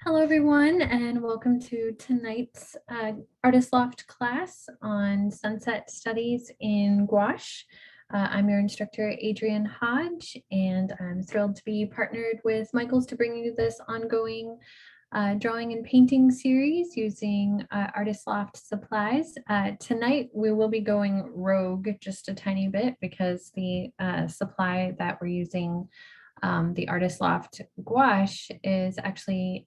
Hello, everyone, and welcome to tonight's Artist Loft class on Sunset Studies in Gouache. I'm your instructor, Adrienne Hodge, and I'm thrilled to be partnered with Michaels to bring you this ongoing drawing and painting series using Artist Loft supplies. Tonight, we will be going rogue just a tiny bit because the supply that we're using, the Artist Loft Gouache, is actually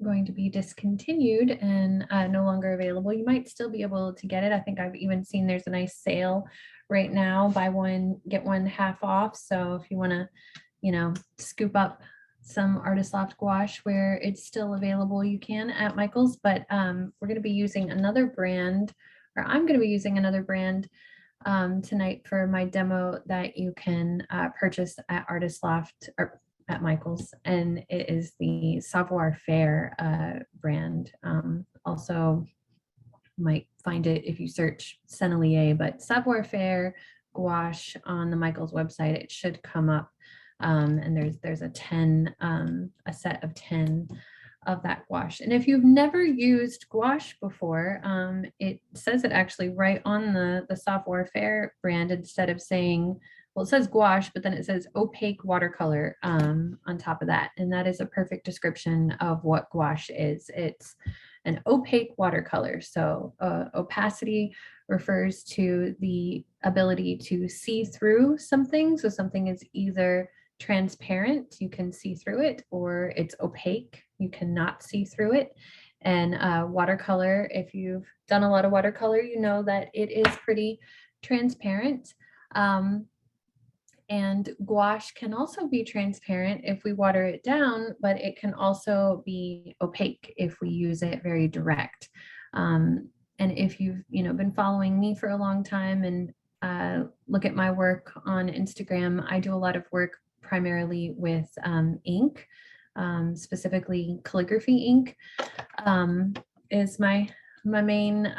going to be discontinued and no longer available. You might still be able to get it. I think I've even seen there's a nice sale right now, buy one, get one half off. So if you want to, scoop up some Artist Loft Gouache where it's still available, you can at Michaels. But we're going to be using another brand, or I'm going to be using another brand tonight for my demo that you can purchase at Artist Loft or at Michaels, and it is the Savoir-Faire brand. Also, you might find it if you search Sennelier, but Savoir-Faire Gouache on the Michaels website, it should come up. And there's a set of 10 of that gouache. And if you've never used gouache before, it says it actually right on the Savoir-Faire brand, instead of saying, well, it says gouache, but then it says opaque watercolor on top of that. And that is a perfect description of what gouache is. It's an opaque watercolor. So opacity refers to the ability to see through something. So something is either transparent, you can see through it, or it's opaque, you cannot see through it. And watercolor, if you've done a lot of watercolor, you know that it is pretty transparent. And gouache can also be transparent if we water it down, but it can also be opaque if we use it very direct. And if you've been following me for a long time and look at my work on Instagram, I do a lot of work primarily with ink, specifically calligraphy ink is my main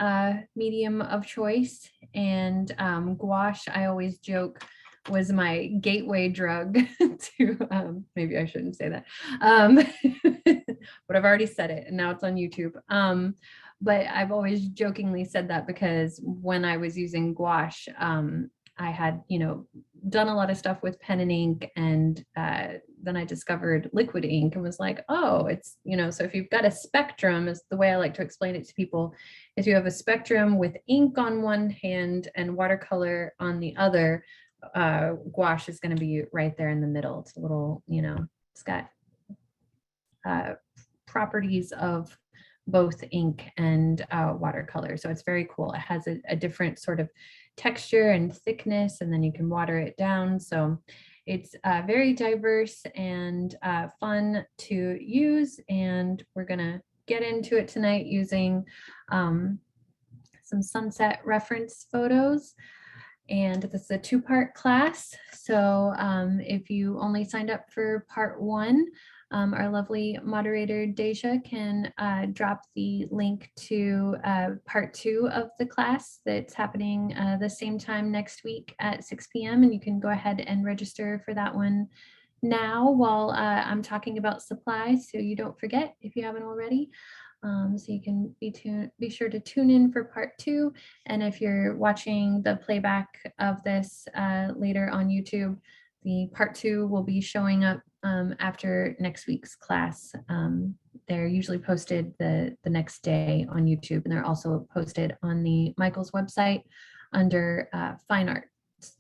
medium of choice. And gouache, I always joke, was my gateway drug to, maybe I shouldn't say that, but I've already said it and now it's on YouTube. But I've always jokingly said that because when I was using gouache, I had, done a lot of stuff with pen and ink, and then I discovered liquid ink and was like, oh, it's, so if you've got a spectrum, is the way I like to explain it to people, is you have a spectrum with ink on one hand and watercolor on the other. Gouache is going to be right there in the middle. It's a little, it's got properties of both ink and watercolor. So it's very cool. It has a different sort of texture and thickness, and then you can water it down. So it's very diverse and fun to use. And we're going to get into it tonight using some sunset reference photos. And this is a two-part class. So if you only signed up for part one, our lovely moderator Deja can drop the link to part two of the class that's happening the same time next week at 6 p.m. And you can go ahead and register for that one now while I'm talking about supplies, so you don't forget if you haven't already. So you can be sure to tune in for part two. And if you're watching the playback of this later on YouTube, the part two will be showing up after next week's class. They're usually posted the next day on YouTube, and they're also posted on the Michaels website under Fine Art.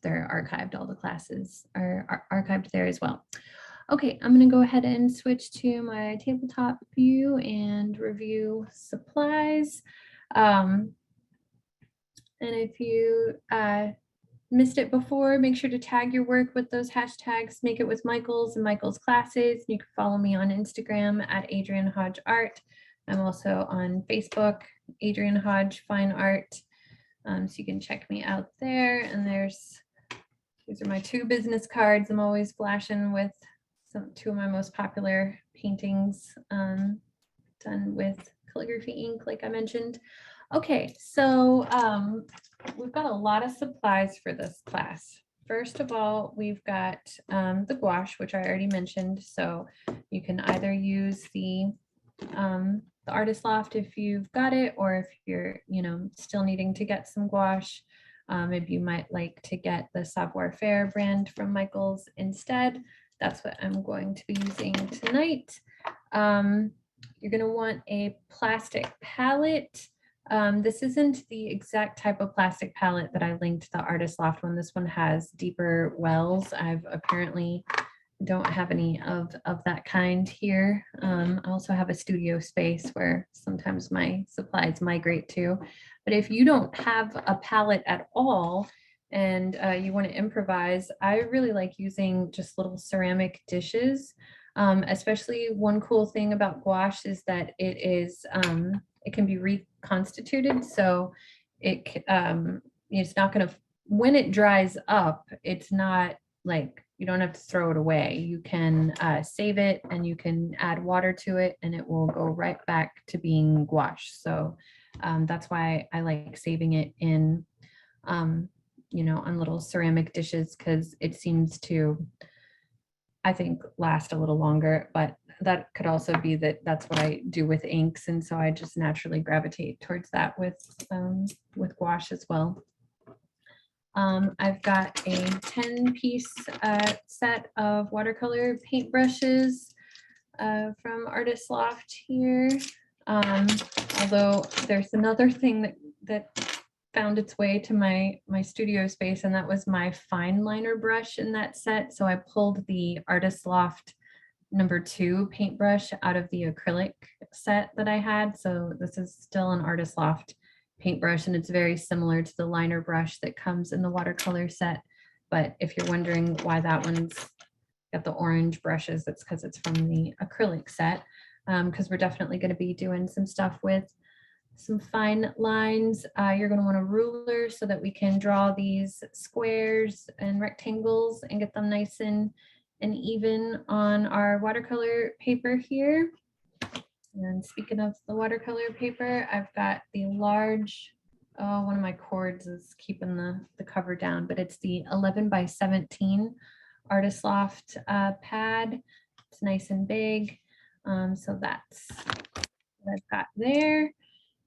They're archived, all the classes are archived there as well. Okay, I'm going to go ahead and switch to my tabletop view and review supplies. And if you missed it before, make sure to tag your work with those hashtags, Make It With Michaels and Michaels Classes. You can follow me on Instagram at Adrienne Hodge Art. I'm also on Facebook, Adrienne Hodge Fine Art. So you can check me out there. And these are my two business cards I'm always flashing with. Two of my most popular paintings done with calligraphy ink, like I mentioned. Okay, so we've got a lot of supplies for this class. First of all, we've got the gouache, which I already mentioned. So you can either use the the Artist Loft if you've got it, or if you're, still needing to get some gouache. Maybe you might like to get the Savoir Faire brand from Michael's instead. That's what I'm going to be using tonight. You're going to want a plastic palette. This isn't the exact type of plastic palette that I linked the Artist Loft one. This one has deeper wells. I've apparently don't have any of that kind here. I also have a studio space where sometimes my supplies migrate to. But if you don't have a palette at all and you want to improvise, I really like using just little ceramic dishes. Especially one cool thing about gouache is that it can be reconstituted. So it's not going to, when it dries up, it's not like, you don't have to throw it away. You can save it and you can add water to it and it will go right back to being gouache. So that's why I like saving it in, on little ceramic dishes, because it seems to, I think, last a little longer. But that could also be that that's what I do with inks. And so I just naturally gravitate towards that with gouache as well. I've got a 10-piece set of watercolor paintbrushes from Artist Loft here. Although there's another thing that found its way to my studio space, and that was my fine liner brush in that set. So I pulled the Artist Loft #2 paintbrush out of the acrylic set that I had. So this is still an Artist Loft paintbrush, and it's very similar to the liner brush that comes in the watercolor set. But if you're wondering why that one's got the orange brushes, that's because it's from the acrylic set, because we're definitely going to be doing some stuff with some fine lines. You're going to want a ruler so that we can draw these squares and rectangles and get them nice and even on our watercolor paper here. And speaking of the watercolor paper, I've got the large, one of my cords is keeping the cover down, but it's the 11x17 Artist Loft pad. It's nice and big. So that's what I've got there.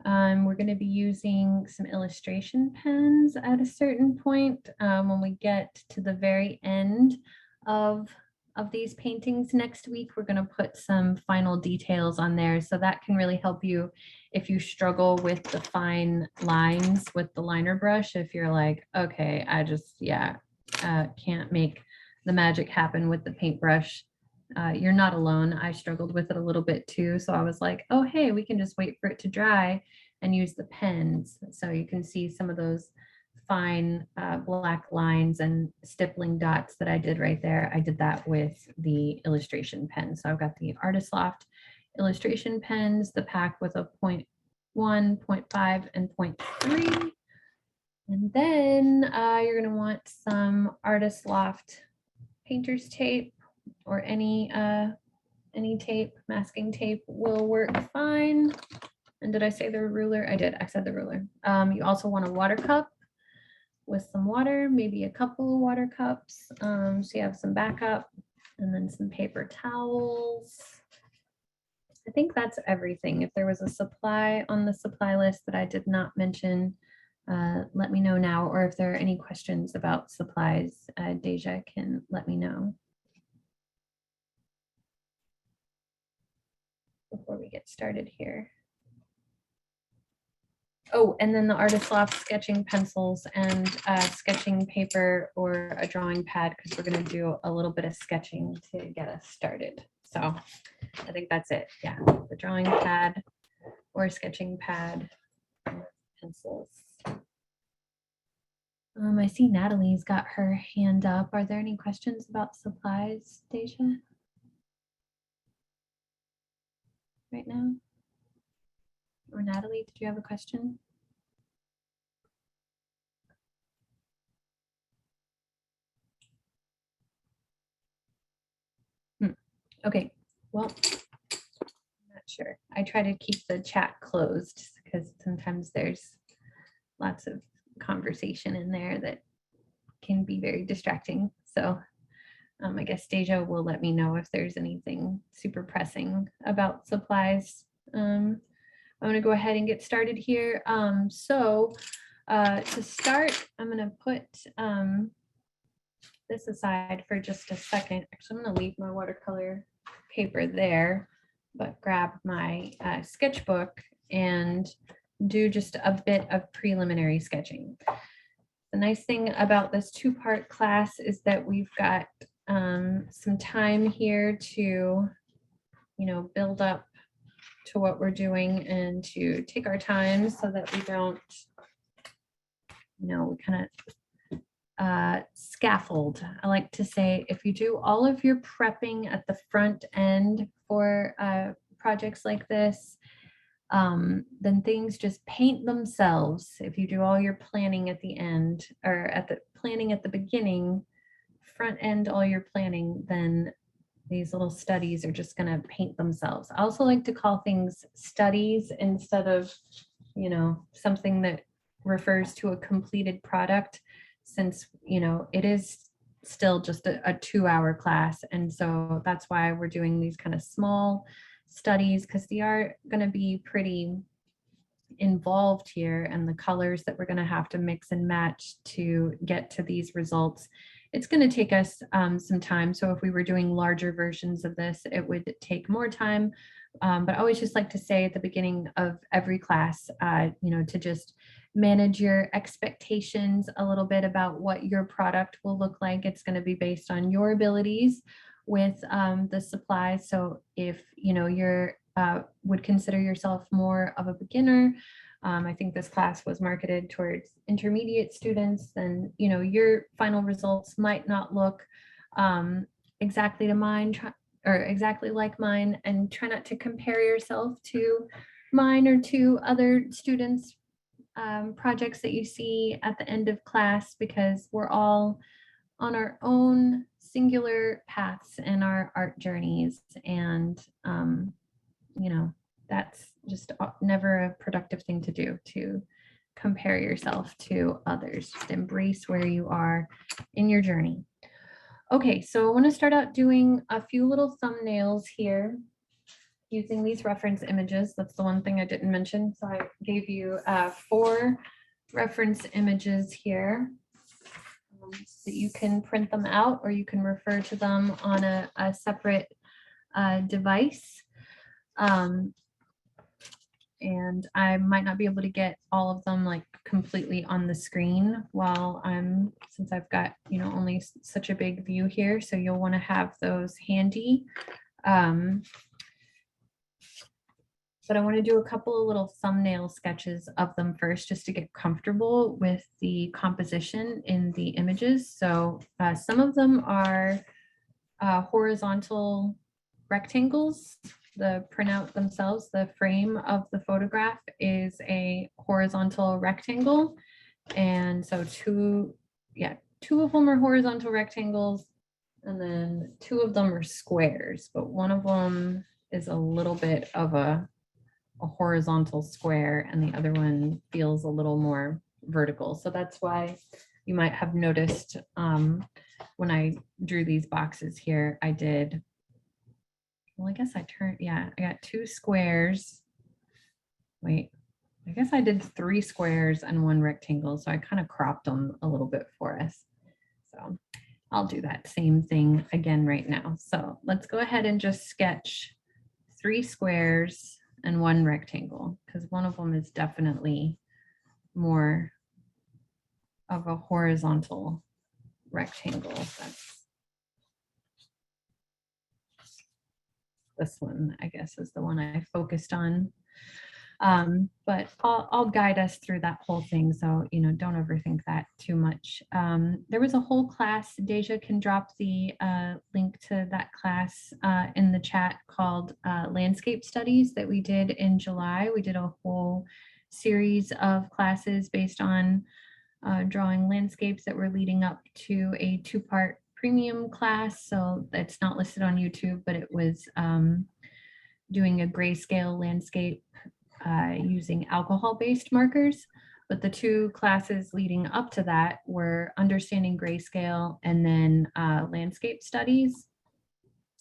We're going to be using some illustration pens at a certain point. When we get to the very end of these paintings next week, we're going to put some final details on there. So that can really help you if you struggle with the fine lines with the liner brush. If you're like, okay, I just, can't make the magic happen with the paintbrush. You're not alone. I struggled with it a little bit too. So I was like, oh, hey, we can just wait for it to dry and use the pens. So you can see some of those fine black lines and stippling dots that I did right there. I did that with the illustration pen. So I've got the Artist Loft illustration pens, the pack with a 0.1, 0.5, and 0.3. And then you're going to want some Artist Loft painter's tape, or any tape, masking tape will work fine. And did I say the ruler? I did. I said the ruler. You also want a water cup with some water, maybe a couple of water cups. So you have some backup, and then some paper towels. I think that's everything. If there was a supply on the supply list that I did not mention, let me know now. Or if there are any questions about supplies, Deja can let me know before we get started here. Oh, and then the Artist Loft sketching pencils and sketching paper or a drawing pad, because we're going to do a little bit of sketching to get us started. So I think that's it. Yeah, the drawing pad or sketching pad, pencils. I see Natalie's got her hand up. Are there any questions about supplies, Deja? Right now? Or Natalie, did you have a question? Okay, well, I'm not sure. I try to keep the chat closed because sometimes there's lots of conversation in there that can be very distracting. So I guess Deja will let me know if there's anything super pressing about supplies. I'm going to go ahead and get started here. To start, I'm going to put this aside for just a second. Actually, I'm going to leave my watercolor paper there, but grab my sketchbook and do just a bit of preliminary sketching. The nice thing about this two-part class is that we've got some time here to, build up to what we're doing and to take our time so that we don't, we kind of scaffold. I like to say, if you do all of your prepping at the front end for projects like this, then things just paint themselves. If you do all your planning at the end, or at the planning at the beginning, front end all your planning, then these little studies are just going to paint themselves. I also like to call things studies instead of, something that refers to a completed product, since, it is still just a 2-hour class. And so that's why we're doing these kind of small studies, because they are going to be pretty involved here, and the colors that we're going to have to mix and match to get to these results, it's going to take us some time. So if we were doing larger versions of this, it would take more time. But I always just like to say at the beginning of every class, to just manage your expectations a little bit about what your product will look like. It's going to be based on your abilities with the supplies. So if you're would consider yourself more of a beginner, I think this class was marketed towards intermediate students, then your final results might not look exactly to mine or exactly like mine, and try not to compare yourself to mine or to other students' projects that you see at the end of class, because we're all on our own singular paths in our art journeys. And, that's just never a productive thing to do, to compare yourself to others. Just embrace where you are in your journey. Okay, so I want to start out doing a few little thumbnails here using these reference images. That's the one thing I didn't mention. So I gave you 4 reference images here. So you can print them out, or you can refer to them on a separate device. And I might not be able to get all of them like completely on the screen since I've got, only such a big view here. So you'll want to have those handy. But I want to do a couple of little thumbnail sketches of them first, just to get comfortable with the composition in the images. So some of them are horizontal rectangles. The printout themselves, the frame of the photograph is a horizontal rectangle. And so two of them are horizontal rectangles, and then 2 of them are squares, but one of them is a little bit of a horizontal square, and the other one feels a little more vertical. So that's why you might have noticed when I drew these boxes here, I got 2 squares. Wait, I guess I did 3 squares and 1 rectangle. So I kind of cropped them a little bit for us. So I'll do that same thing again right now. So let's go ahead and just sketch 3 squares and 1 rectangle, because one of them is definitely more of a horizontal rectangle. That's this one, I guess, is the one I focused on. But I'll guide us through that whole thing. So, don't overthink that too much. There was a whole class, Deja can drop the link to that class in the chat, called Landscape Studies, that we did in July. We did a whole series of classes based on drawing landscapes that were leading up to a 2-part premium class. So that's not listed on YouTube, but it was doing a grayscale landscape using alcohol-based markers. But the two classes leading up to that were understanding grayscale and then landscape studies.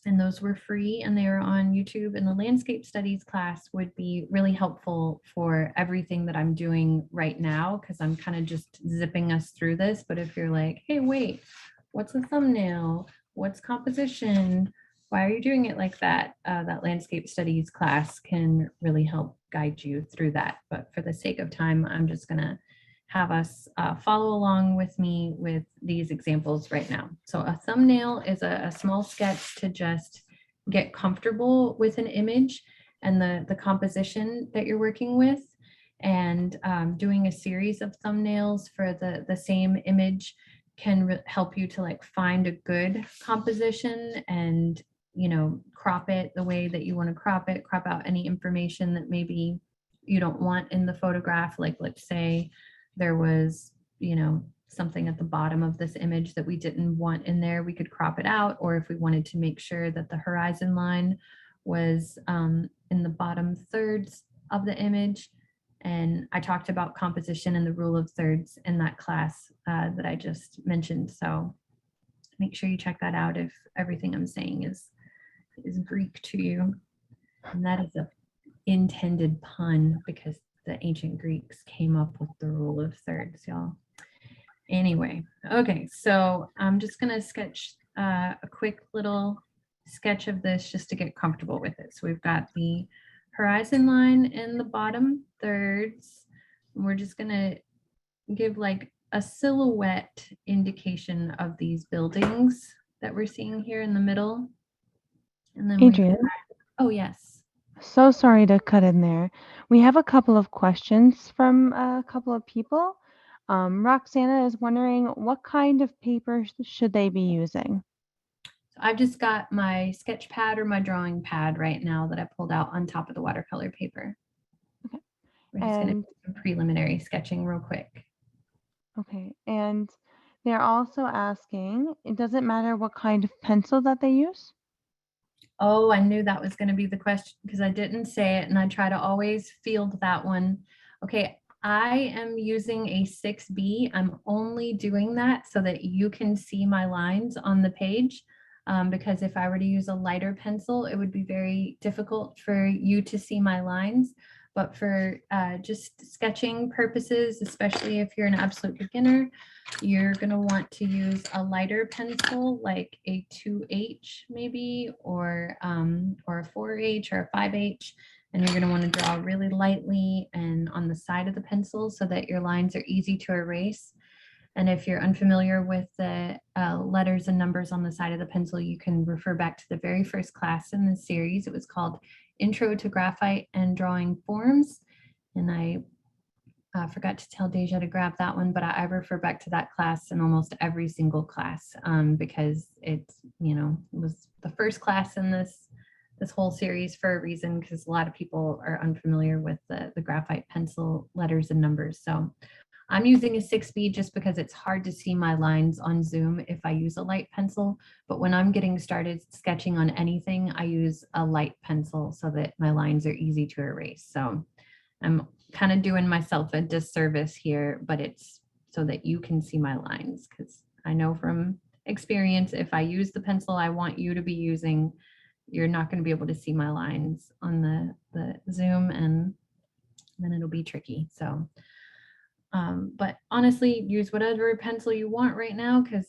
And those were free and they were on YouTube. And the landscape studies class would be really helpful for everything that I'm doing right now, because I'm kind of just zipping us through this. But if you're like, hey, wait, what's a thumbnail? What's composition? Why are you doing it like that? That landscape studies class can really help guide you through that. But for the sake of time, I'm just going to have us follow along with me with these examples right now. So a thumbnail is a small sketch to just get comfortable with an image and the composition that you're working with. And doing a series of thumbnails for the same image can help you to like find a good composition and, you know, crop it the way that you want to crop it, crop out any information that maybe you don't want in the photograph. Like, let's say there was, you know, something at the bottom of this image that we didn't want in there, we could crop it out. Or if we wanted to make sure that the horizon line was in the bottom thirds of the image. And I talked about composition and the rule of thirds in that class that I just mentioned. So make sure you check that out if everything I'm saying is Greek to you. And that is an intended pun because the ancient Greeks came up with the rule of thirds, y'all. Anyway, okay, so I'm just gonna sketch a quick little sketch of this just to get comfortable with it. So we've got the horizon line in the bottom thirds. And we're just gonna give like a silhouette indication of these buildings that we're seeing here in the middle. And then Adrian, oh yes. so sorry to cut in there. We have a couple of questions from a couple of people. Roxana is wondering what kind of paper should they be using? So I've just got my sketch pad or my drawing pad right now that I pulled out on top of the watercolor paper. Okay. We're just going to And do some preliminary sketching real quick. okay, and they're also asking, it doesn't matter what kind of pencil that they use? Oh, I knew that was going to be the question because I didn't say it and I try to always field that one. Okay, I am using a 6B. I'm only doing that so that you can see my lines on the page. Because if I were to use a lighter pencil, it would be very difficult for you to see my lines. But for just sketching purposes, especially if you're an absolute beginner, you're going to want to use a lighter pencil like a 2H maybe, or a 4H or a 5H. And you're going to want to draw really lightly and on the side of the pencil so that your lines are easy to erase. And if you're unfamiliar with the letters and numbers on the side of the pencil, you can refer back to the very first class in the series. It was called Intro to Graphite and Drawing Forms. And I forgot to tell Deja to grab that one, but I refer back to that class in almost every single class because it's, you know, it was the first class in this whole series for a reason, because a lot of people are unfamiliar with the graphite pencil letters and numbers. So I'm using a 6B just because it's hard to see my lines on Zoom if I use a light pencil. But when I'm getting started sketching on anything, I use a light pencil so that my lines are easy to erase. So I'm kind of doing myself a disservice here, but it's so that you can see my lines, because I know from experience, if I use the pencil I want you to be using, you're not going to be able to see my lines on the Zoom, and then it'll be tricky. So but honestly, use whatever pencil you want right now, because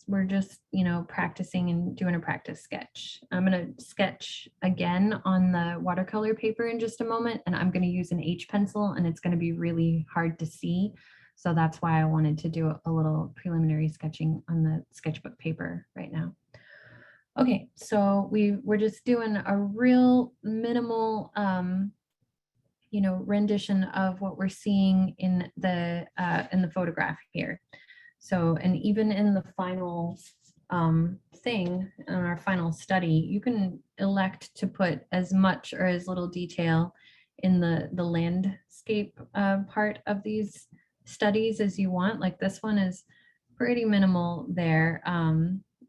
we're just, you know, practicing and doing a practice sketch. I'm going to sketch again on the watercolor paper in just a moment, and I'm going to use an H pencil, and it's going to be really hard to see. So that's why I wanted to do a little preliminary sketching on the sketchbook paper right now. Okay, so we're just doing a real minimal you know, rendition of what we're seeing in the photograph here. So, and even in the final thing, in our final study, you can elect to put as much or as little detail in the landscape part of these studies as you want. Like this one is pretty minimal there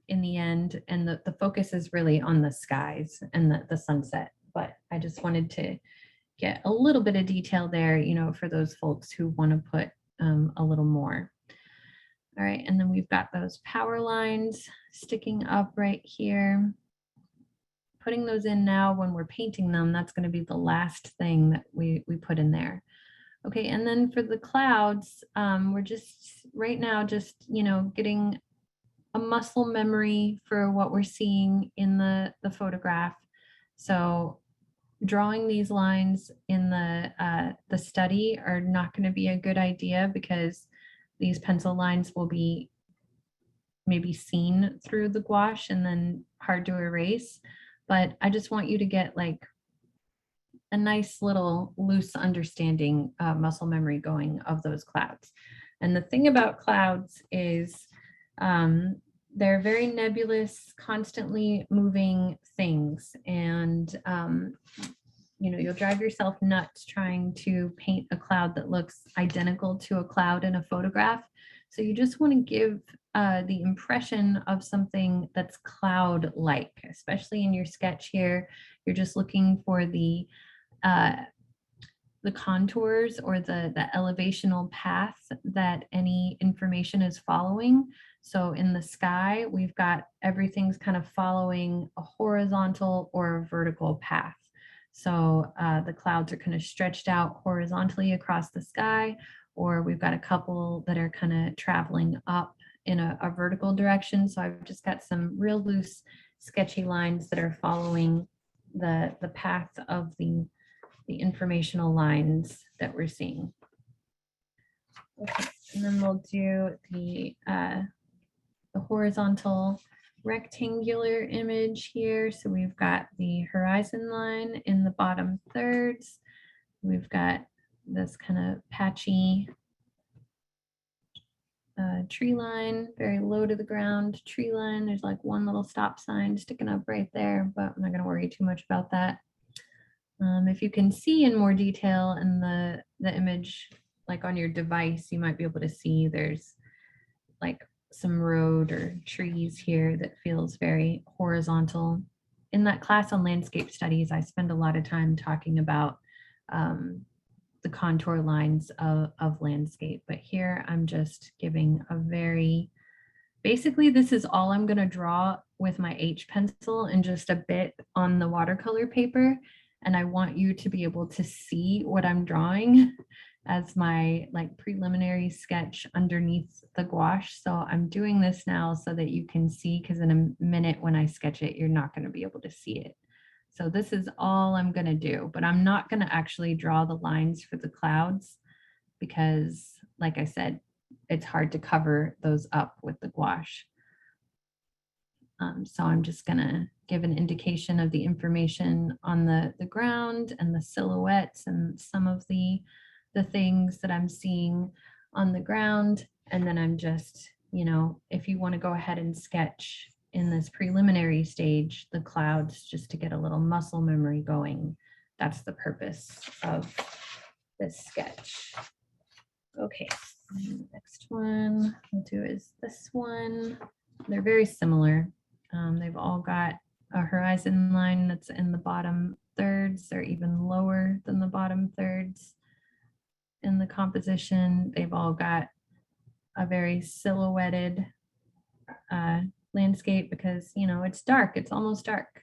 in the end, and the focus is really on the skies and the sunset. But I just wanted to get a little bit of detail there, you know, for those folks who want to put a little more. All right, and then we've got those power lines sticking up right here. Putting those in now when we're painting them, that's going to be the last thing that we put in there. Okay, and then for the clouds, we're just right now just, you know, getting a muscle memory for what we're seeing in the photograph. So drawing these lines in the study are not going to be a good idea because these pencil lines will be maybe seen through the gouache and then hard to erase. But I just want you to get like a nice little loose understanding, muscle memory going of those clouds. And the thing about clouds is they're very nebulous, constantly moving things. And, you know, you'll drive yourself nuts trying to paint a cloud that looks identical to a cloud in a photograph. So you just want to give the impression of something that's cloud-like, especially in your sketch here. You're just looking for the contours or the elevational path that any information is following. So in the sky, we've got everything's kind of following a horizontal or a vertical path. So the clouds are kind of stretched out horizontally across the sky, or we've got a couple that are kind of traveling up in a vertical direction. So I've just got some real loose, sketchy lines that are following the path of the informational lines that we're seeing. Okay, and then we'll do the horizontal rectangular image here. So we've got the horizon line in the bottom thirds. We've got this kind of patchy tree line, very low to the ground tree line. There's like one little stop sign sticking up right there, but I'm not going to worry too much about that. If you can see in more detail in the image, like on your device, you might be able to see there's like some road or trees here that feels very horizontal. In that class on landscape studies, I spend a lot of time talking about the contour lines of landscape, but here I'm just giving a very, basically this is all I'm going to draw with my H pencil and just a bit on the watercolor paper. And I want you to be able to see what I'm drawing as my like preliminary sketch underneath the gouache. So I'm doing this now so that you can see, because in a minute when I sketch it, you're not going to be able to see it. So this is all I'm going to do, but I'm not going to actually draw the lines for the clouds because, like I said, it's hard to cover those up with the gouache. So I'm just going to give an indication of the information on the ground and the silhouettes and some of the things that I'm seeing on the ground. And then I'm just, you know, if you want to go ahead and sketch in this preliminary stage, the clouds, just to get a little muscle memory going, that's the purpose of this sketch. Okay, the next one we'll do is this one. They're very similar. They've all got a horizon line that's in the bottom thirds. They're even lower than the bottom thirds in the composition. They've all got a very silhouetted landscape because, you know, it's dark. It's almost dark.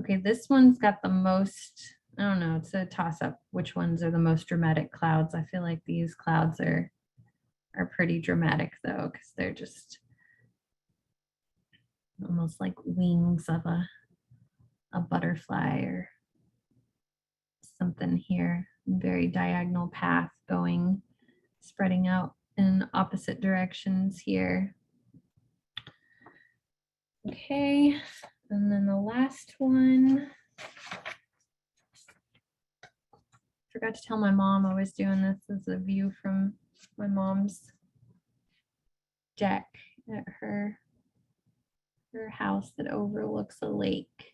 Okay, this one's got the most, I don't know, it's a toss-up which ones are the most dramatic clouds. I feel like these clouds are pretty dramatic though, because they're just almost like wings of a butterfly or something here. Very diagonal path going, spreading out in opposite directions here. Okay, and then the last one. Forgot to tell my mom I was doing this. This is a view from my mom's deck at her house that overlooks a lake,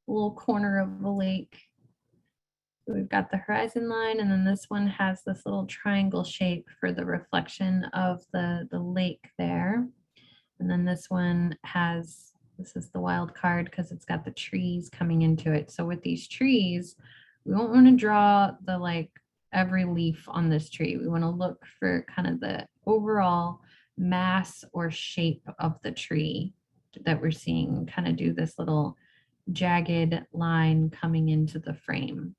a little corner of a lake. So we've got the horizon line, and then this one has this little triangle shape for the reflection of the lake there. And then this one has, this is the wild card because it's got the trees coming into it. So with these trees, we won't want to draw the like every leaf on this tree. We want to look for kind of the overall mass or shape of the tree that we're seeing, kind of do this little jagged line coming into the frame.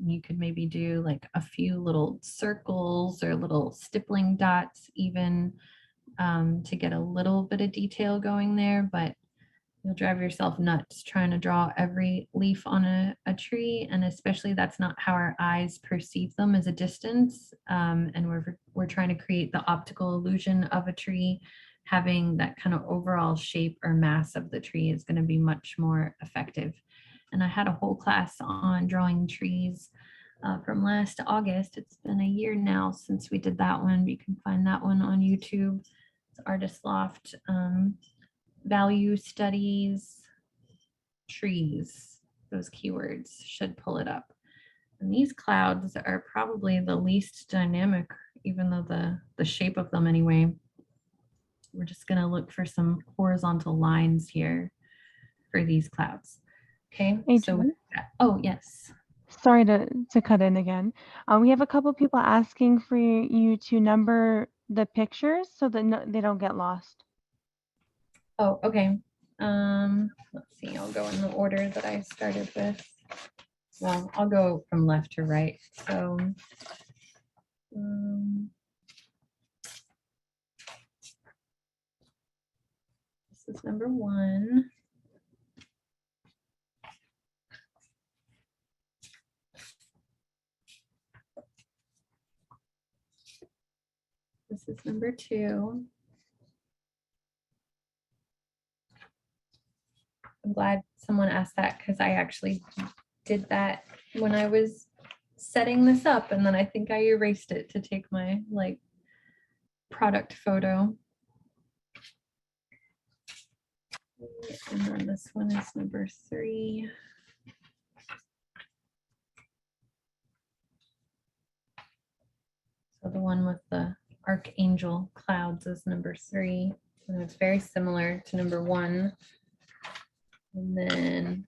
You could maybe do like a few little circles or little stippling dots even, to get a little bit of detail going there, but you'll drive yourself nuts trying to draw every leaf on a tree, and especially that's not how our eyes perceive them as a distance. And we're trying to create the optical illusion of a tree. Having that kind of overall shape or mass of the tree is going to be much more effective. And I had a whole class on drawing trees from last August. It's been a year now since we did that one. You can find that one on YouTube. It's Artist Loft. Value studies, trees, those keywords should pull it up. And these clouds are probably the least dynamic, even though the shape of them anyway. We're just going to look for some horizontal lines here for these clouds. Okay, so oh yes. Sorry to cut in again. We have a couple people asking for you to number the pictures so that they don't get lost. Oh, okay. Let's see, I'll go in the order that I started with. Well, I'll go from left to right. So this is number 1. This is number 2. I'm glad someone asked that because I actually did that when I was setting this up, and then I think I erased it to take my like product photo. And then this one is number 3. So the one with the archangel clouds is number 3. And it's very similar to number 1. And then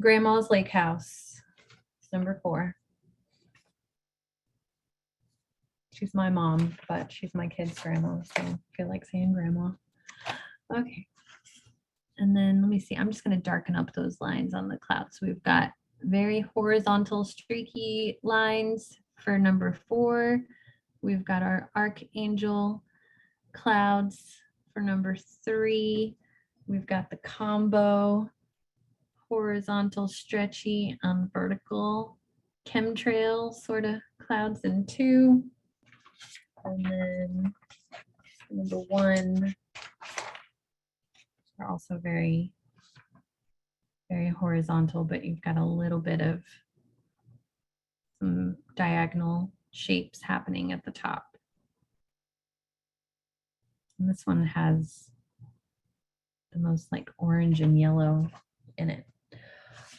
Grandma's Lake House, number 4. She's my mom, but she's my kid's grandma, so I feel like saying grandma. Okay. And then let me see, I'm just going to darken up those lines on the clouds. So we've got very horizontal streaky lines for number 4. We've got our archangel clouds for number 3. We've got the combo horizontal stretchy on vertical chemtrail sort of clouds in 2. And then number 1 are also very, very horizontal, but you've got a little bit of some diagonal shapes happening at the top. And this one has the most like orange and yellow in it.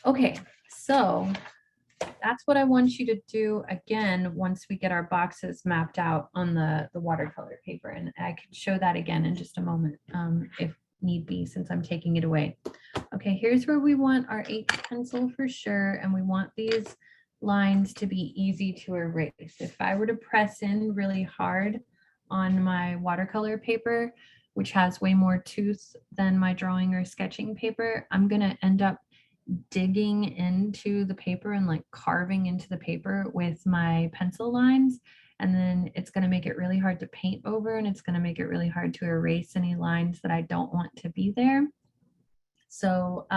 Okay, so that's what I want you to do again once we get our boxes mapped out on the watercolor paper. And I can show that again in just a moment if need be, since I'm taking it away. Okay, here's where we want our H pencil for sure. And we want these lines to be easy to erase. If I were to press in really hard on my watercolor paper, which has way more tooth than my drawing or sketching paper, I'm gonna end up digging into the paper and like carving into the paper with my pencil lines. And then it's going to make it really hard to paint over, and it's going to make it really hard to erase any lines that I don't want to be there. So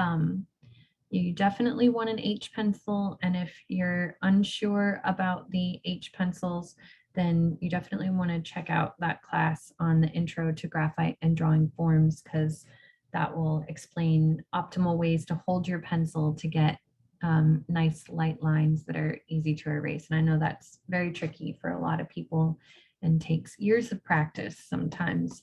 you definitely want an H pencil. And if you're unsure about the H pencils, then you definitely want to check out that class on the Intro to Graphite and Drawing Forms, because that will explain optimal ways to hold your pencil to get nice light lines that are easy to erase. And I know that's very tricky for a lot of people and takes years of practice sometimes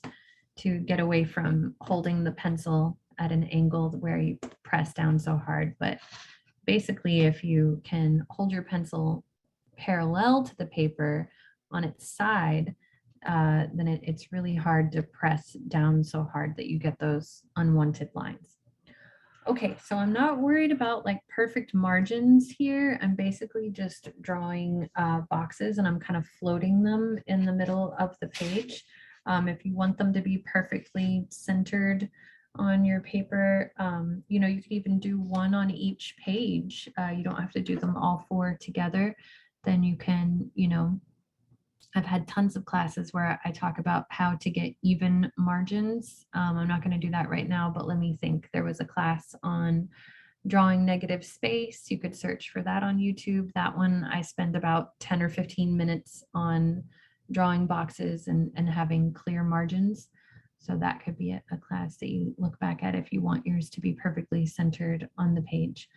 to get away from holding the pencil at an angle where you press down so hard. But basically, if you can hold your pencil parallel to the paper on its side, then it's really hard to press down so hard that you get those unwanted lines. Okay, so I'm not worried about like perfect margins here. I'm basically just drawing boxes and I'm kind of floating them in the middle of the page. If you want them to be perfectly centered on your paper, you know, you could even do one on each page. You don't have to do them all four together. Then you can, you know, I've had tons of classes where I talk about how to get even margins. I'm not going to do that right now, but let me think. There was a class on drawing negative space. You could search for that on YouTube. That one I spend about 10 or 15 minutes on drawing boxes and having clear margins. So that could be a class that you look back at if you want yours to be perfectly centered on the page.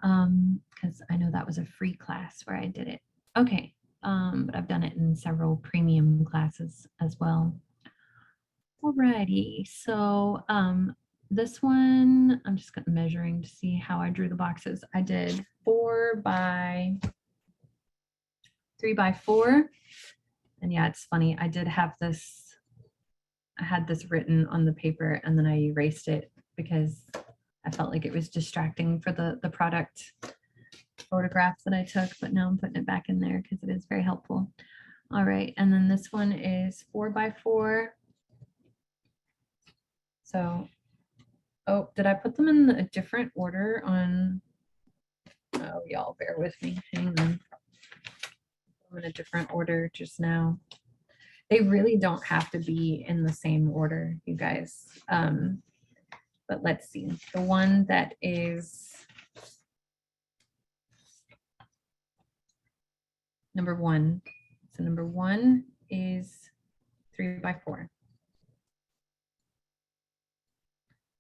Because I know that was a free class where I did it. Okay, but I've done it in several premium classes as well. Alrighty, so this one, I'm just measuring to see how I drew the boxes. I did 4 by 3 by 4. And yeah, it's funny. I did have this, I had this written on the paper and then I erased it because I felt like it was distracting for the product photographs that I took, but now I'm putting it back in there because it is very helpful. All right, and then this one is 4 by 4. So, oh, did I put them in a different order on? Oh, y'all bear with me. Hang on. I'm in a different order just now. They really don't have to be in the same order, you guys. But let's see. The one that is number 1. So number 1 is 3 by 4.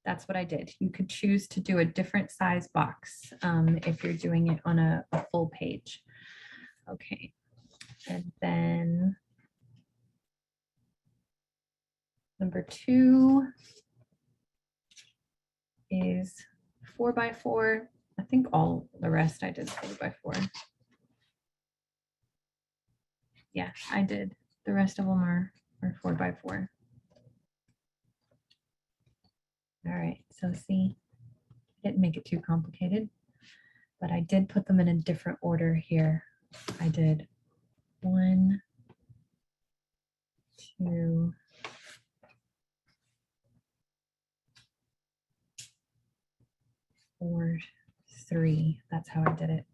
That's what I did. You could choose to do a different size box if you're doing it on a full page. Okay, and then number 2 is 4 by 4. I think all the rest I did 4 by 4. Yeah, I did. The rest of them are 4 by 4. All right, so see, I didn't make it too complicated, but I did put them in a different order here. I did 1, 2, 4, 3. That's how I did it.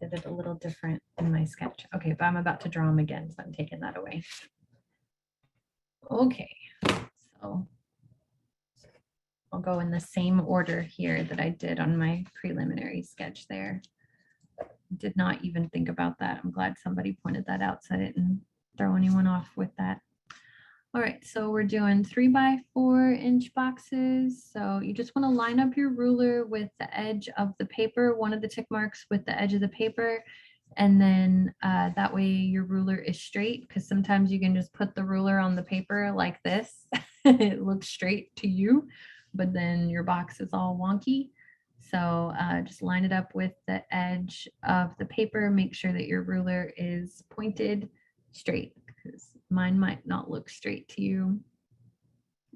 Did it a little different in my sketch. Okay, but I'm about to draw them again, so I'm taking that away. Okay, so I'll go in the same order here that I did on my preliminary sketch there. Did not even think about that. I'm glad somebody pointed that out so I didn't throw anyone off with that. All right, so we're doing 3 by 4 inch boxes. So you just want to line up your ruler with the edge of the paper, one of the tick marks with the edge of the paper. And then that way your ruler is straight, because sometimes you can just put the ruler on the paper like this. It looks straight to you, but then your box is all wonky. So just line it up with the edge of the paper. Make sure that your ruler is pointed straight, because mine might not look straight to you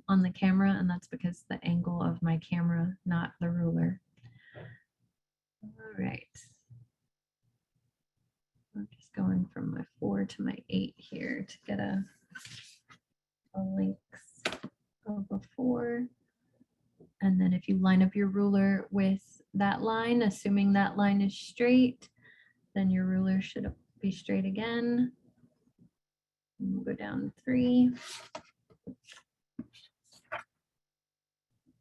on the camera, and that's because the angle of my camera, not the ruler. All right. I'm just going from my 4 to my 8 here to get a length of a 4. And then if you line up your ruler with that line, assuming that line is straight, then your ruler should be straight again. And we'll go down 3.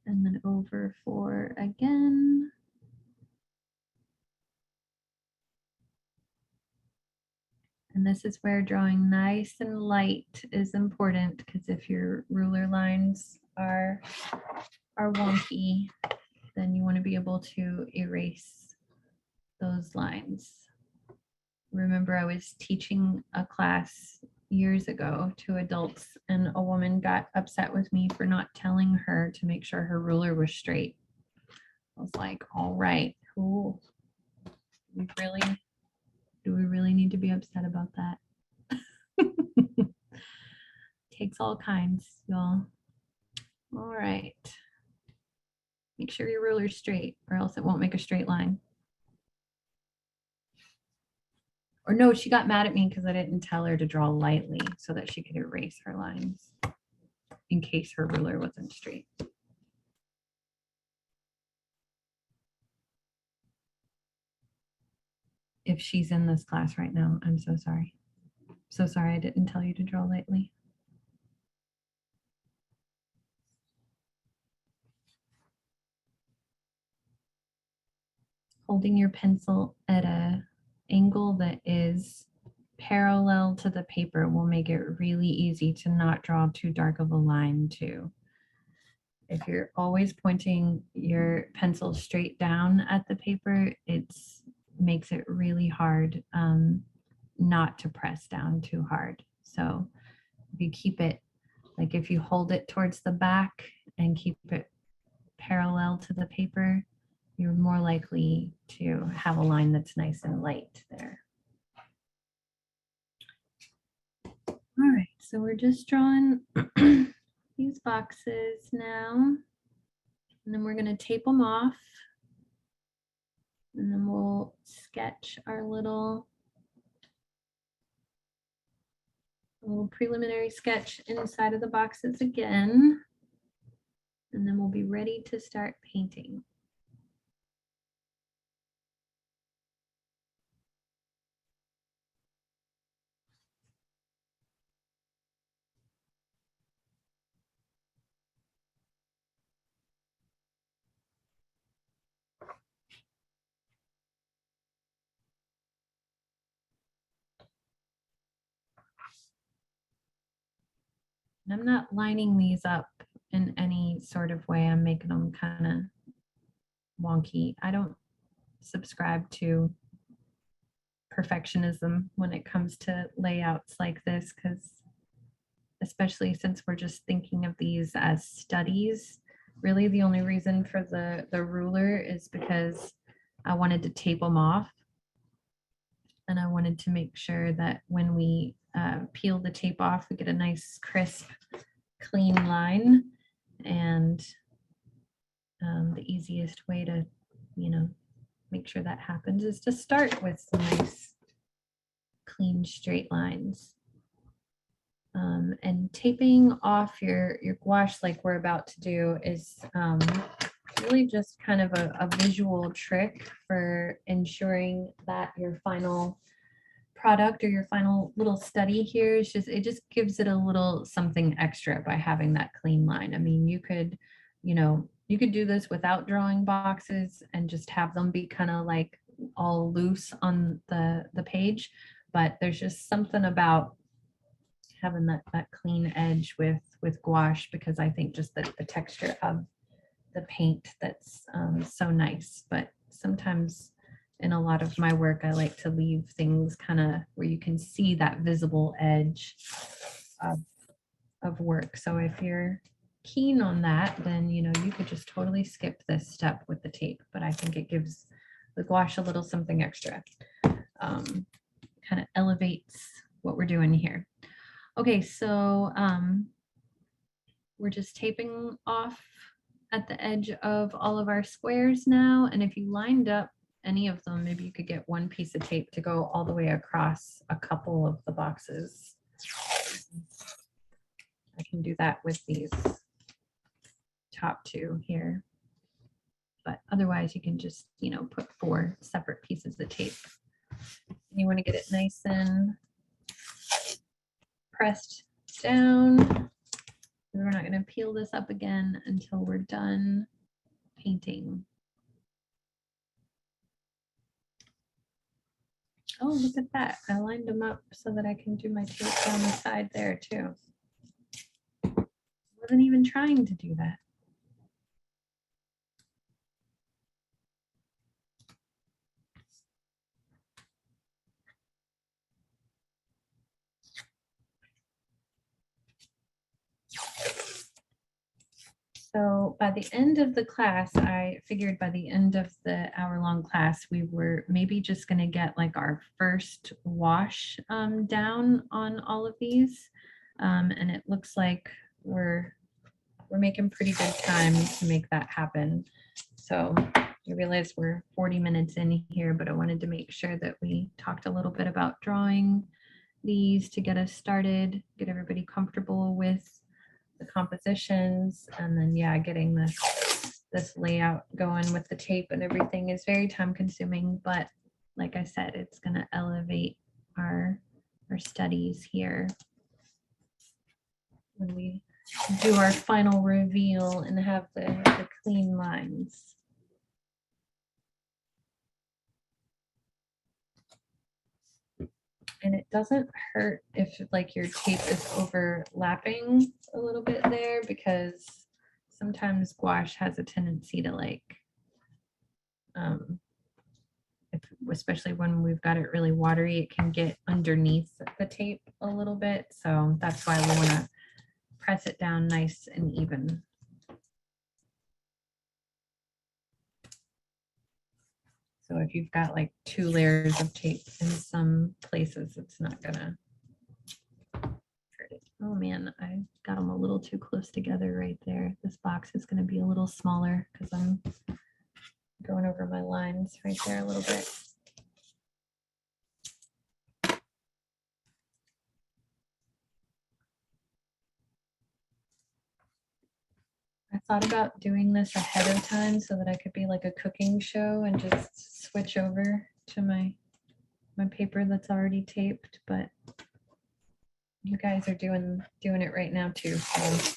And then over 4 again. And this is where drawing nice and light is important, because if your ruler lines are wonky, then you want to be able to erase those lines. Remember, I was teaching a class years ago to adults, and a woman got upset with me for not telling her to make sure her ruler was straight. I was like, all right, cool. Do we really need to be upset about that? Takes all kinds, y'all. All right. Make sure your ruler's straight or else it won't make a straight line. Or no, she got mad at me because I didn't tell her to draw lightly so that she could erase her lines in case her ruler wasn't straight. If she's in this class right now, I'm so sorry. So sorry I didn't tell you to draw lightly. Holding your pencil at an angle that is parallel to the paper will make it really easy to not draw too dark of a line too. If you're always pointing your pencil straight down at the paper, it makes it really hard not to press down too hard. So if you keep it, like if you hold it towards the back and keep it parallel to the paper, you're more likely to have a line that's nice and light there. All right, so we're just drawing these boxes now, and then we're going to tape them off, and then we'll sketch our little preliminary sketch inside of the boxes again, and then we'll be ready to start painting. And I'm not lining these up in any sort of way. I'm making them kind of wonky. I don't subscribe to perfectionism when it comes to layouts like this, because especially since we're just thinking of these as studies, really the only reason for the ruler is because I wanted to tape them off. And I wanted to make sure that when we peel the tape off, we get a nice, crisp, clean line. And the easiest way to, make sure that happens is to start with some nice, clean, straight lines. And taping off your gouache like we're about to do is really just kind of a visual trick for ensuring that your final product or your final little study here is just, it just gives it a little something extra by having that clean line. I mean, you could do this without drawing boxes and just have them be kind of like all loose on the page, but there's just something about having that clean edge with gouache, because I think just the texture of the paint that's so nice. But sometimes in a lot of my work, I like to leave things kind of where you can see that visible edge of work. So if you're keen on that, then you could just totally skip this step with the tape, but I think it gives the gouache a little something extra. Kind of elevates what we're doing here. Okay, so we're just taping off at the edge of all of our squares now. And if you lined up any of them, maybe you could get one piece of tape to go all the way across a couple of the boxes. I can do that with these top two here. But otherwise you can just, put 4 separate pieces of tape. And you want to get it nice and pressed down. We're not going to peel this up again until we're done painting. Oh, look at that. I lined them up so that I can do my tape down the side there too. Wasn't even trying to do that. So by the end of the class, I figured by the end of the hour-long class, we were maybe just going to get like our first wash down on all of these. And it looks like we're making pretty good time to make that happen. So I realize we're 40 minutes in here, but I wanted to make sure that we talked a little bit about drawing these to get us started, get everybody comfortable with the compositions, and then yeah, getting this layout going with the tape and everything is very time consuming, but like I said, it's going to elevate our studies here when we do our final reveal and have the clean lines. And it doesn't hurt if like your tape is overlapping a little bit there, because sometimes gouache has a tendency to like, especially when we've got it really watery, it can get underneath the tape a little bit. So that's why we want to press it down nice and even. So if you've got like 2 layers of tape in some places, it's not gonna hurt it. Oh man, I got them a little too close together right there. This box is gonna be a little smaller because I'm going over my lines right there a little bit. I thought about doing this ahead of time so that I could be like a cooking show and just switch over to my paper that's already taped, but you guys are doing it right now too. So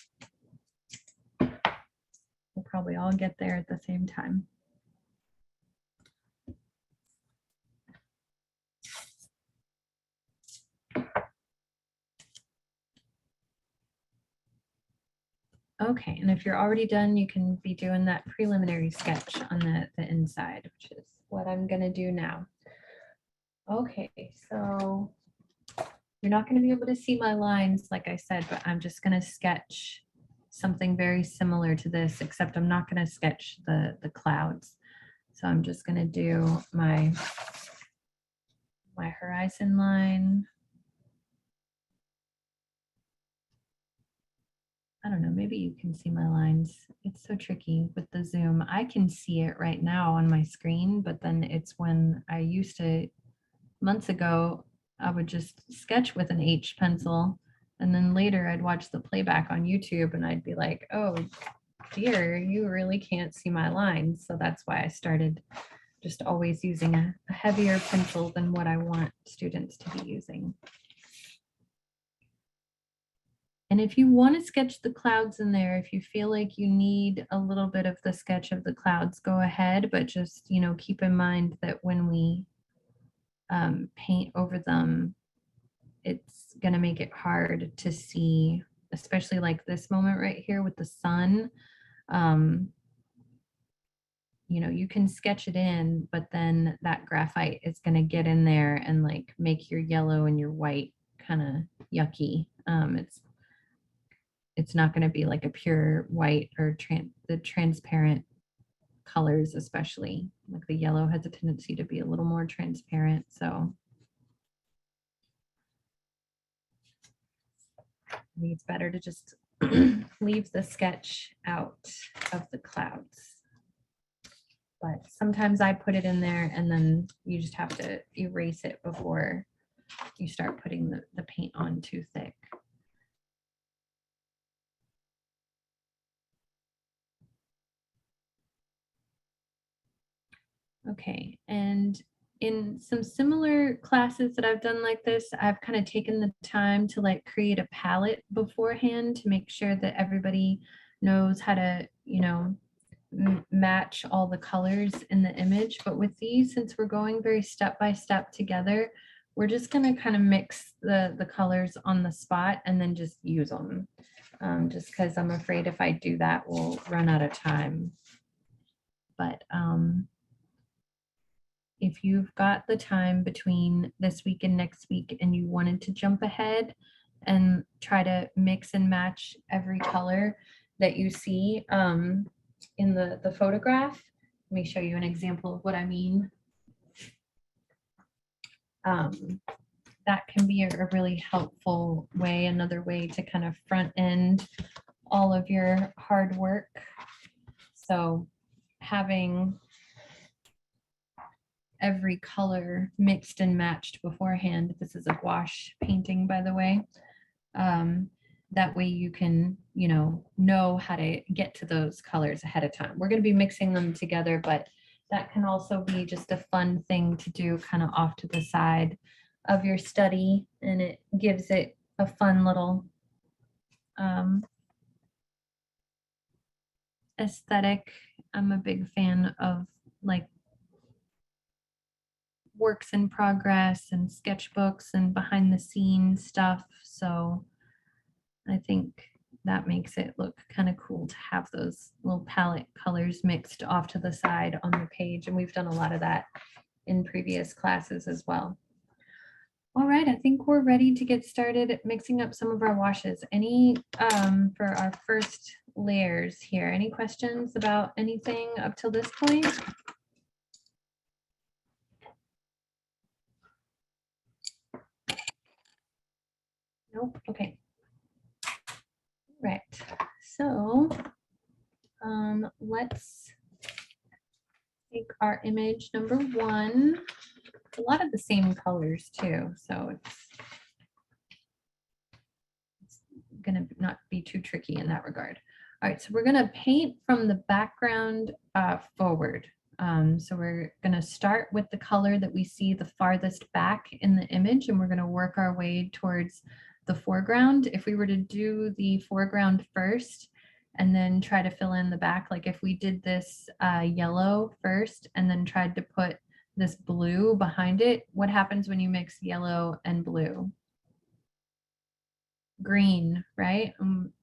we'll probably all get there at the same time. Okay, and if you're already done, you can be doing that preliminary sketch on the inside, which is what I'm gonna do now. Okay, so you're not gonna be able to see my lines, like I said, but I'm just gonna sketch something very similar to this, except I'm not gonna sketch the clouds. So I'm just gonna do my horizon line. I don't know, maybe you can see my lines. It's so tricky with the zoom. I can see it right now on my screen, but then it's when I used to, months ago, I would just sketch with an H pencil. And then later I'd watch the playback on YouTube and I'd be like, oh dear, you really can't see my lines. So that's why I started just always using a heavier pencil than what I want students to be using. And if you want to sketch the clouds in there, if you feel like you need a little bit of the sketch of the clouds, go ahead, but just, you know, keep in mind that when we paint over them, it's going to make it hard to see, especially like this moment right here with the sun. You know, you can sketch it in, but then that graphite is going to get in there and like make your yellow and your white kind of yucky. It's not going to be like a pure white or the transparent colors, especially like the yellow has a tendency to be a little more transparent. So I think it's better to just leave the sketch out of the clouds. But sometimes I put it in there and then you just have to erase it before you start putting the paint on too thick. Okay, and in some similar classes that I've done like this, I've kind of taken the time to like create a palette beforehand to make sure that everybody knows how to, you know, match all the colors in the image. But with these, since we're going very step by step together, we're just going to kind of mix the colors on the spot and then just use them. Just because I'm afraid if I do that, we'll run out of time. But if you've got the time between this week and next week and you wanted to jump ahead and try to mix and match every color that you see in the photograph, let me show you an example of what I mean. That can be a really helpful way, another way to kind of front end all of your hard work. So having every color mixed and matched beforehand. This is a gouache painting, by the way. That way you can, know how to get to those colors ahead of time. We're going to be mixing them together, but that can also be just a fun thing to do kind of off to the side of your study, and it gives it a fun little aesthetic. I'm a big fan of like works in progress and sketchbooks and behind the scenes stuff. So I think that makes it look kind of cool to have those little palette colors mixed off to the side on the page. And we've done a lot of that in previous classes as well. All right, I think we're ready to get started mixing up some of our washes. Any, for our first layers here, any questions about anything up till this point? Nope, okay. Right, so let's take our image number 1. A lot of the same colors too, so it's gonna not be too tricky in that regard. All right, so we're gonna paint from the background forward. So we're gonna start with the color that we see the farthest back in the image, and we're gonna work our way towards the foreground. If we were to do the foreground first and then try to fill in the back, like if we did this yellow first and then tried to put this blue behind it, what happens when you mix yellow and blue? Green, right?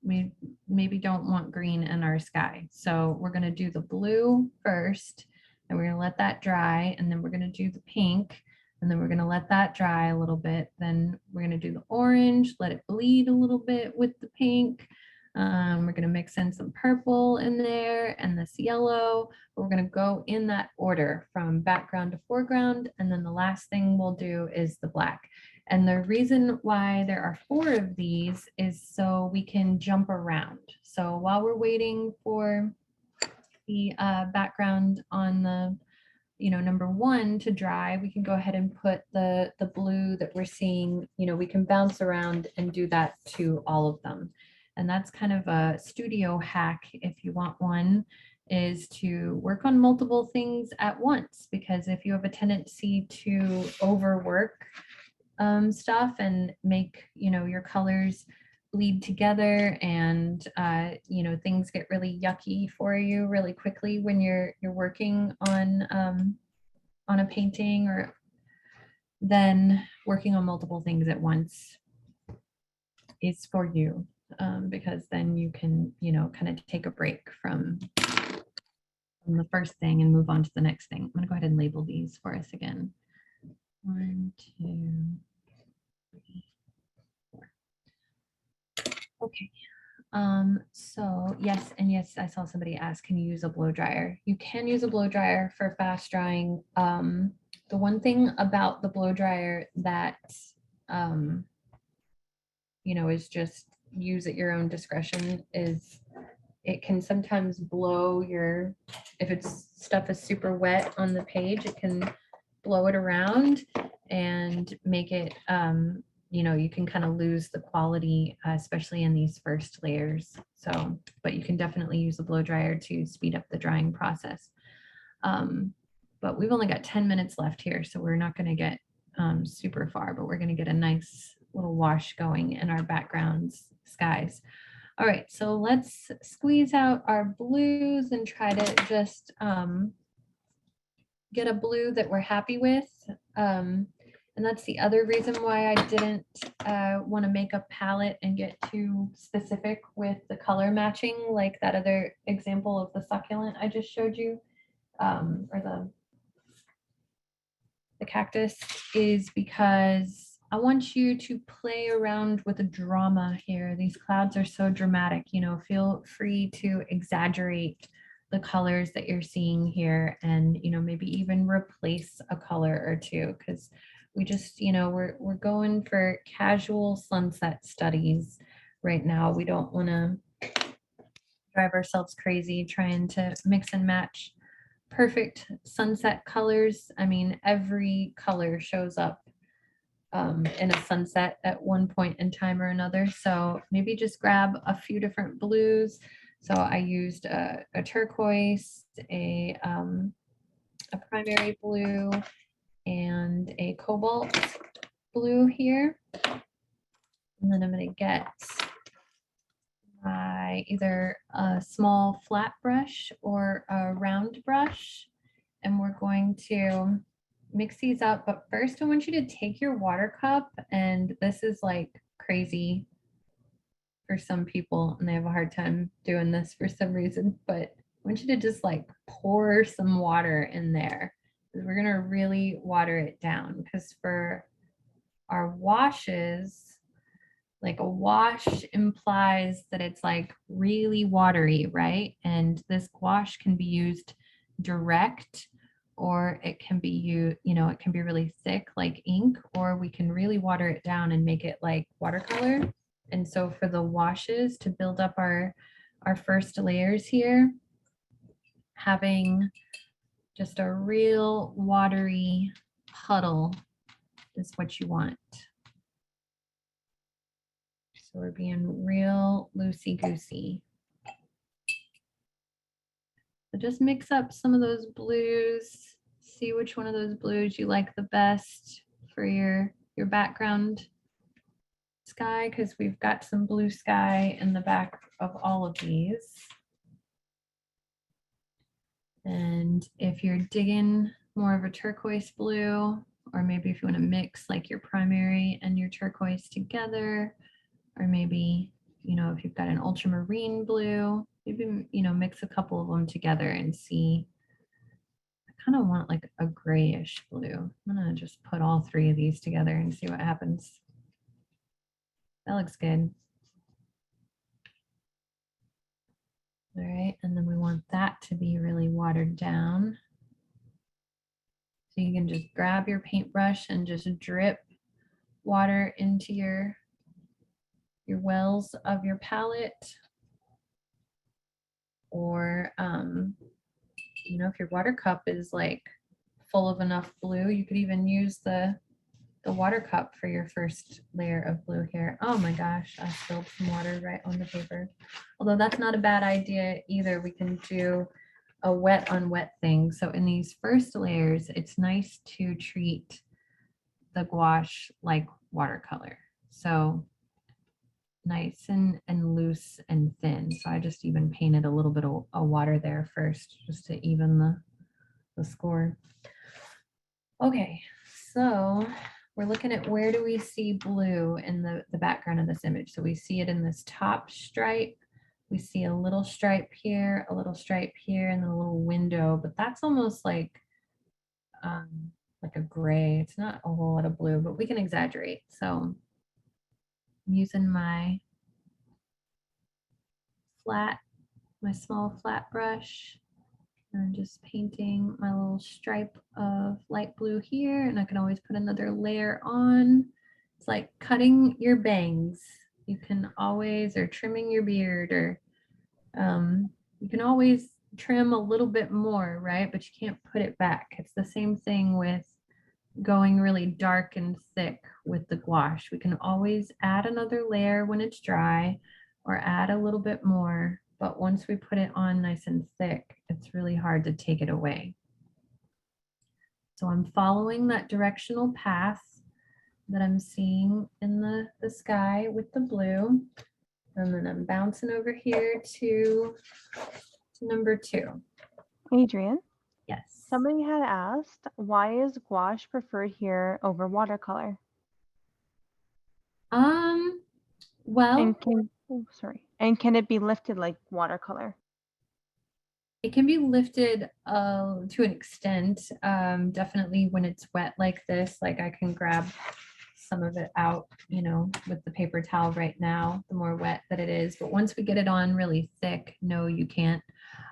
We maybe don't want green in our sky. So we're gonna do the blue first, and we're gonna let that dry, and then we're gonna do the pink, and then we're gonna let that dry a little bit. Then we're gonna do the orange, let it bleed a little bit with the pink. We're gonna mix in some purple in there and this yellow. We're gonna go in that order from background to foreground, and then the last thing we'll do is the black. And the reason why there are 4 of these is so we can jump around. So while we're waiting for the background on the number 1 to dry, we can go ahead and put the blue that we're seeing, we can bounce around and do that to all of them. And that's kind of a studio hack, if you want one, is to work on multiple things at once, because if you have a tendency to overwork stuff and make your colors bleed together, and things get really yucky for you really quickly when you're working on a painting, or then working on multiple things at once is for you, because then you can kind of take a break from the first thing and move on to the next thing. I'm going to go ahead and label these for us again. 1, 2, 3, 4. Okay. So yes, and yes, I saw somebody ask, can you use a blow dryer? You can use a blow dryer for fast drying. The one thing about the blow dryer that, is just use at your own discretion is it can sometimes blow if it's stuff is super wet on the page, it can blow it around and make it, you can kind of lose the quality, especially in these first layers. So, but you can definitely use a blow dryer to speed up the drying process. But we've only got 10 minutes left here, so we're not going to get super far, but we're going to get a nice little wash going in our backgrounds, skies. All right, so let's squeeze out our blues and try to just get a blue that we're happy with. And that's the other reason why I didn't want to make a palette and get too specific with the color matching, like that other example of the succulent I just showed you, or the cactus, is because I want you to play around with the drama here. These clouds are so dramatic, feel free to exaggerate the colors that you're seeing here, and maybe even replace a color or two, because we just we're going for casual sunset studies right now. We don't want to drive ourselves crazy trying to mix and match perfect sunset colors. I mean, every color shows up in a sunset at one point in time or another. So maybe just grab a few different blues. So I used a turquoise, a primary blue, and a cobalt blue here. And then I'm going to get my either a small flat brush or a round brush, and we're going to mix these up. But first I want you to take your water cup, and this is like crazy for some people and they have a hard time doing this for some reason, but I want you to just like pour some water in there. We're going to really water it down, because for our washes, like a wash implies that it's like really watery, right? And this gouache can be used direct, or it can be it can be really thick like ink, or we can really water it down and make it like watercolor. And so for the washes, to build up our first layers here, having just a real watery puddle is what you want. So we're being real loosey-goosey. So just mix up some of those blues. See which one of those blues you like the best for your background sky, because we've got some blue sky in the back of all of these. And if you're digging more of a turquoise blue, or maybe if you want to mix like your primary and your turquoise together, or maybe, if you've got an ultramarine blue, maybe, mix a couple of them together and see. I kind of want like a grayish blue. I'm gonna just put all three of these together and see what happens. That looks good. All right, and then we want that to be really watered down. So you can just grab your paintbrush and just drip water into your wells of your palette. Or, if your water cup is like full of enough blue, you could even use the water cup for your first layer of blue here. Oh my gosh, I spilled some water right on the paper. Although that's not a bad idea either. We can do a wet on wet thing. So in these first layers, it's nice to treat the gouache like watercolor. So nice and loose and thin. So I just even painted a little bit of water there first, just to even the score. Okay, so we're looking at where do we see blue in the background of this image. So we see it in this top stripe. We see a little stripe here, a little stripe here, and then a little window, but that's almost like a gray. It's not a whole lot of blue, but we can exaggerate. So I'm using my small flat brush, and just painting my little stripe of light blue here, and I can always put another layer on. It's like cutting your bangs. You can always, or trimming your beard, or you can always trim a little bit more, right? But you can't put it back. It's the same thing with going really dark and thick with the gouache. We can always add another layer when it's dry, or add a little bit more. But once we put it on nice and thick, it's really hard to take it away. So I'm following that directional path that I'm seeing in the sky with the blue. And then I'm bouncing over here to number 2. Adrian? Yes. Somebody had asked, why is gouache preferred here over watercolor? Well, and can it be lifted like watercolor? it can be lifted to an extent. Definitely when it's wet like this, like I can grab some of it out, with the paper towel right now, the more wet that it is. But once we get it on really thick, no, you can't.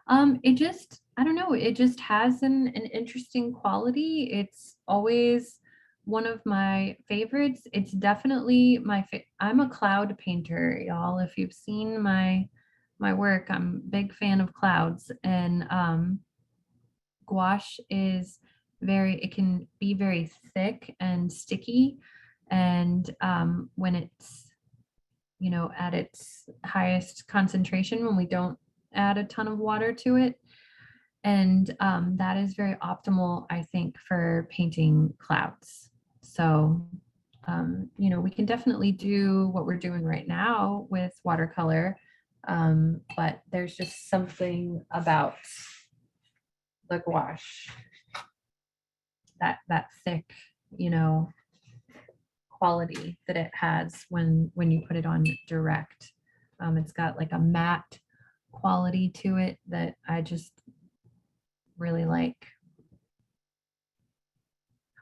I don't know, it just has an interesting quality. It's always one of my favorites. It's definitely I'm a cloud painter, y'all. If you've seen my work, I'm a big fan of clouds. And gouache is it can be very thick and sticky. And when it's, you know, at its highest concentration, when we don't add a ton of water to it. And that is very optimal, I think, for painting clouds. So, you know, we can definitely do what we're doing right now with watercolor, but there's just something about the gouache, that thick, you know, quality that it has when you put it on direct. It's got like a matte quality to it that I just really like.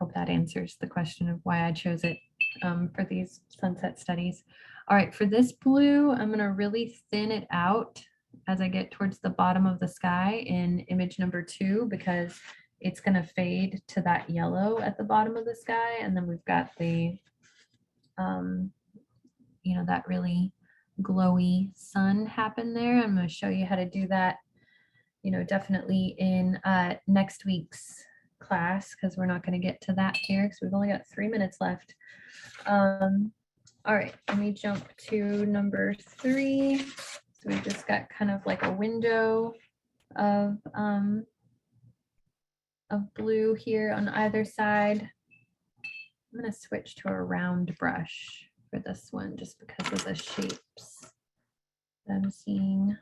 Hope that answers the question of why I chose it for these sunset studies. All right, for this blue, I'm gonna really thin it out as I get towards the bottom of the sky in image number 2, because it's gonna fade to that yellow at the bottom of the sky. And then we've got the, you know, that really glowy sun happen there. I'm gonna show you how to do that, you know, definitely in next week's class, because we're not going to get to that here because we've only got 3 minutes left. All right, let me jump to number 3. So we've just got kind of like a window of blue here on either side. I'm going to switch to a round brush for this one just because of the shapes that I'm seeing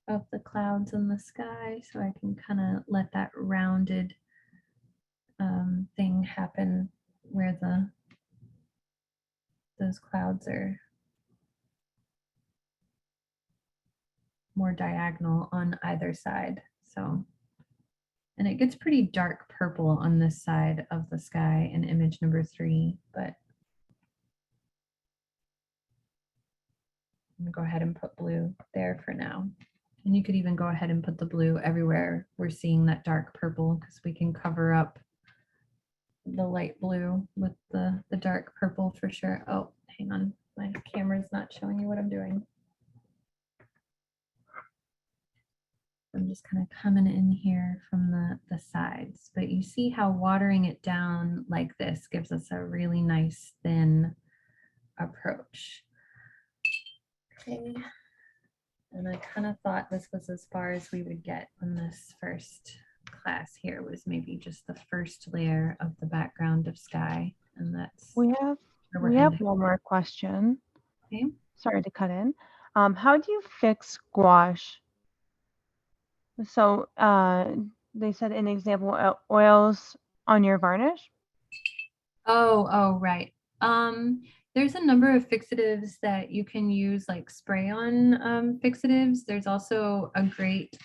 of the clouds in the sky, so I can kind of let that rounded thing happen where those clouds are more diagonal on either side. So, and it gets pretty dark purple on this side of the sky in image number 3, but I'm gonna go ahead and put blue there for now. And you could even go ahead and put the blue everywhere we're seeing that dark purple, because we can cover up the light blue with the dark purple for sure. Oh, hang on. My camera's not showing you what I'm doing. I'm just kind of coming in here from the sides, but you see how watering it down like this gives us a really nice thin approach. Okay. And I kind of thought this was as far as we would get on this first class here, was maybe just the first layer of the background of sky. And that's We have one more question. Okay. Sorry to cut in. How do you fix gouache? So they said an example, oils on your varnish. Oh, right. There's a number of fixatives that you can use, like spray-on fixatives. There's also a great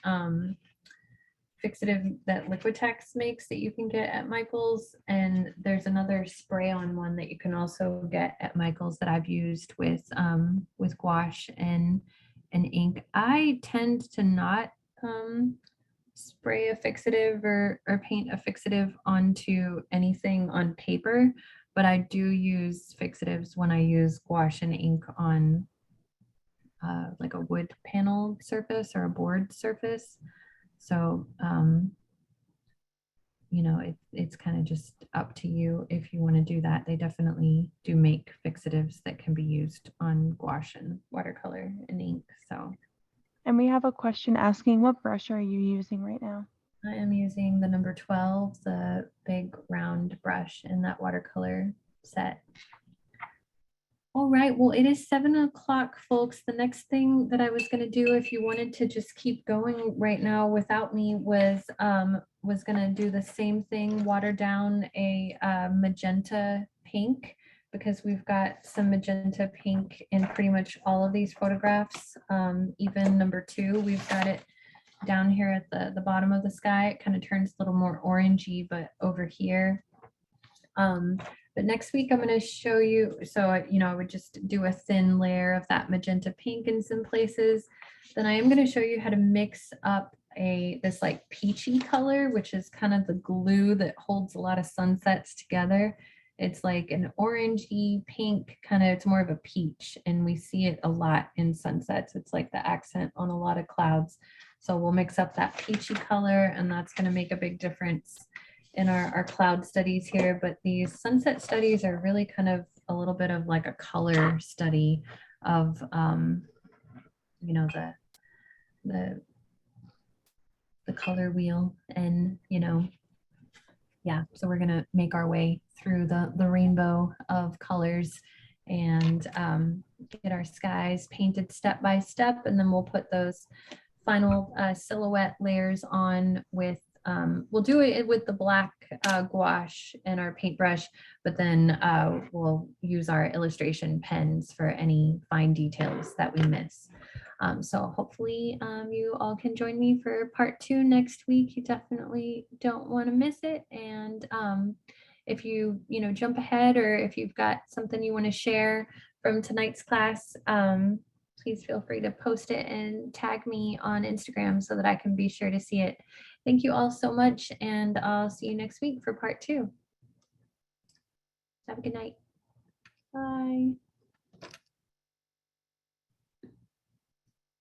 fixative that Liquitex makes that you can get at Michael's, and there's another spray-on one that you can also get at Michael's that I've used with gouache and ink. I tend to not spray a fixative or paint a fixative onto anything on paper, but I do use fixatives when I use gouache and ink on like a wood panel surface or a board surface. So, you know, it's kind of just up to you if you want to do that. They definitely do make fixatives that can be used on gouache and watercolor and ink. So. And we have a question asking, what brush are you using right now? I am using the number 12, the big round brush in that watercolor set. All right, well, it is 7 o'clock, folks. The next thing that I was going to do, if you wanted to just keep going right now without me, was going to do the same thing, water down a magenta pink, because we've got some magenta pink in pretty much all of these photographs. Even number 2, we've got it down here at the bottom of the sky. It kind of turns a little more orangey, but over here. But next week I'm going to show you, so you know, I would just do a thin layer of that magenta pink in some places. Then I am going to show you how to mix up this like peachy color, which is kind of the glue that holds a lot of sunsets together. It's like an orangey pink kind of, it's more of a peach, and we see it a lot in sunsets. It's like the accent on a lot of clouds. So we'll mix up that peachy color, and that's going to make a big difference in our cloud studies here. But these sunset studies are really kind of a little bit of like a color study of, you know, the color wheel, and, you know, yeah, so we're gonna make our way through the rainbow of colors and get our skies painted step by step, and then we'll put those final silhouette layers on with, we'll do it with the black gouache and our paintbrush, but then we'll use our illustration pens for any fine details that we miss. So hopefully you all can join me for part 2 next week. You definitely don't want to miss it. And if you jump ahead, or if you've got something you want to share from tonight's class, please feel free to post it and tag me on Instagram so that I can be sure to see it. Thank you all so much, and I'll see you next week for part 2. Have a good night. Bye.